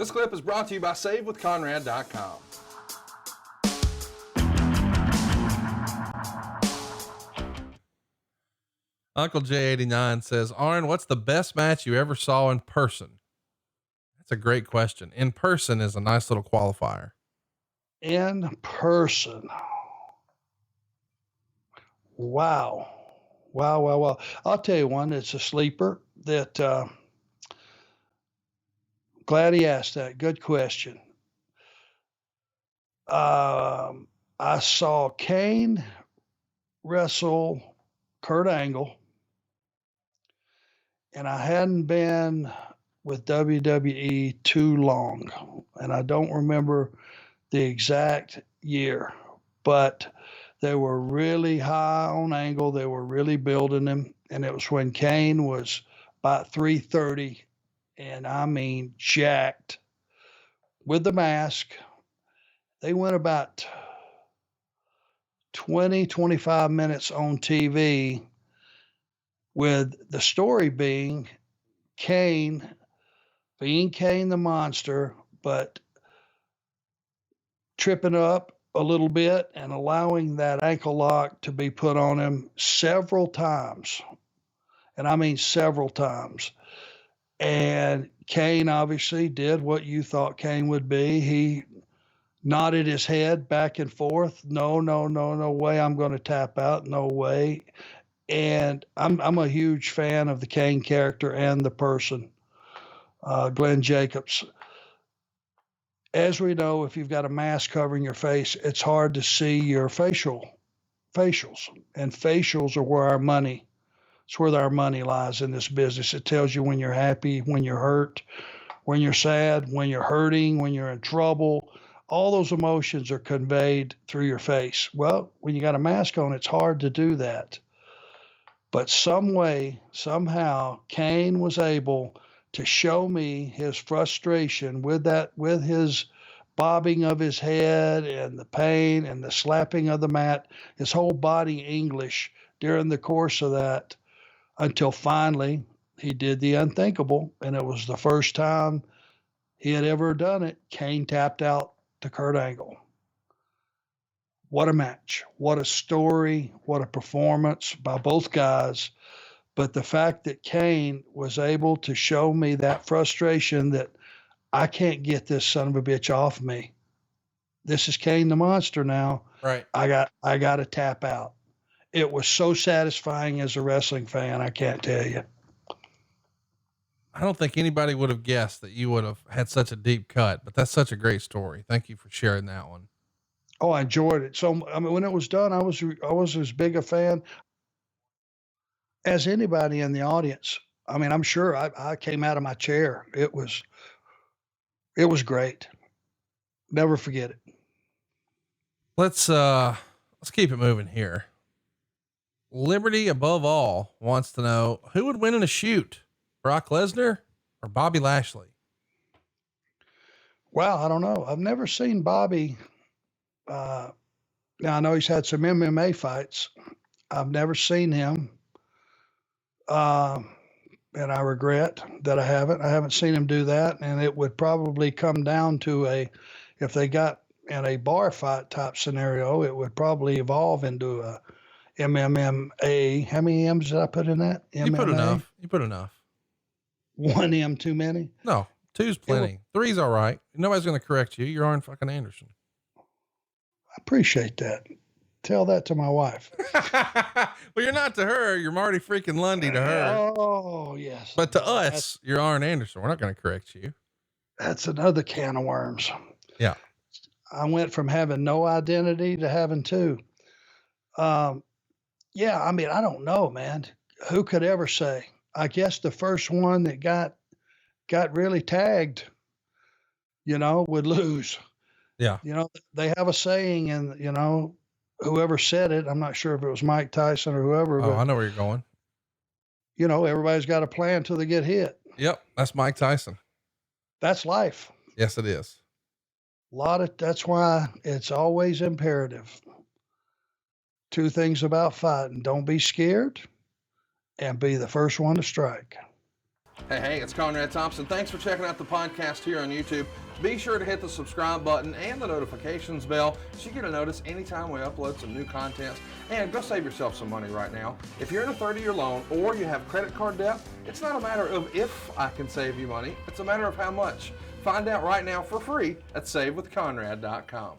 This clip is brought to you by SaveWithConrad.com. Uncle J89 says, Arn, what's the best match you ever saw in person? That's a great question. In person is a nice little qualifier. In person. Wow. I'll tell you one. It's a sleeper that, glad he asked that. Good question. I saw Kane wrestle Kurt Angle, and I hadn't been with WWE too long, and I don't remember the exact year, but they were really high on Angle. They were really building him, and it was when Kane was about 330, and I mean jacked, with the mask. They went about 25 minutes on TV, with the story being Kane the monster, but tripping up a little bit and allowing that ankle lock to be put on him several times. And I mean several times. And Kane obviously did what you thought Kane would be. He nodded his head back and forth. No way I'm going to tap out. No way. And I'm a huge fan of the Kane character and the person, Glenn Jacobs. As we know, if you've got a mask covering your face, it's hard to see your facials. And facials are it's where our money lies in this business. It tells you when you're happy, when you're hurt, when you're sad, when you're hurting, when you're in trouble. All those emotions are conveyed through your face. Well, when you got a mask on, it's hard to do that. But somehow, Kane was able to show me his frustration with his bobbing of his head and the pain and the slapping of the mat, his whole body English during the course of that, until finally he did the unthinkable. And it was the first time he had ever done it. Kane tapped out to Kurt Angle. What a match. What a story. What a performance by both guys. But the fact that Kane was able to show me that frustration that I can't get this son of a bitch off me. This is Kane the monster now. Right. I got to tap out. It was so satisfying as a wrestling fan. I can't tell you. I don't think anybody would have guessed that you would have had such a deep cut, but that's such a great story. Thank you for sharing that one. Oh, I enjoyed it. So, I mean, when it was done, I was as big a fan as anybody in the audience. I mean, I'm sure I came out of my chair. It was great. Never forget it. Let's keep it moving here. Liberty above all wants to know who would win in a shoot, Brock Lesnar or Bobby Lashley? Well, I don't know. I've never seen Bobby. Now I know he's had some MMA fights. I've never seen him. And I regret that I haven't seen him do that. And it would probably come down to if they got in a bar fight type scenario, it would probably evolve into a MMA. How many M's did I put in that? MMA? You put enough. One M too many? No, two's plenty. Three's all right. Nobody's going to correct you. You're Arn fucking Anderson. I appreciate that. Tell that to my wife. Well, you're not to her. You're Marty freaking Lundy to her. Oh, yes. But to us, you're Arn Anderson. We're not going to correct you. That's another can of worms. Yeah. I went from having no identity to having two. Yeah, I mean, I don't know, man. Who could ever say? I guess the first one that got really tagged, would lose. Yeah. They have a saying, and, whoever said it, I'm not sure if it was Mike Tyson or whoever. Oh, I know where you're going. Everybody's got a plan until they get hit. Yep. That's Mike Tyson. That's life. Yes, it is. That's why it's always imperative. Two things about fighting. Don't be scared and be the first one to strike. Hey, it's Conrad Thompson. Thanks for checking out the podcast here on YouTube. Be sure to hit the subscribe button and the notifications bell so you get a notice anytime we upload some new content. And go save yourself some money right now. If you're in a 30-year loan or you have credit card debt, it's not a matter of if I can save you money, it's a matter of how much. Find out right now for free at savewithconrad.com.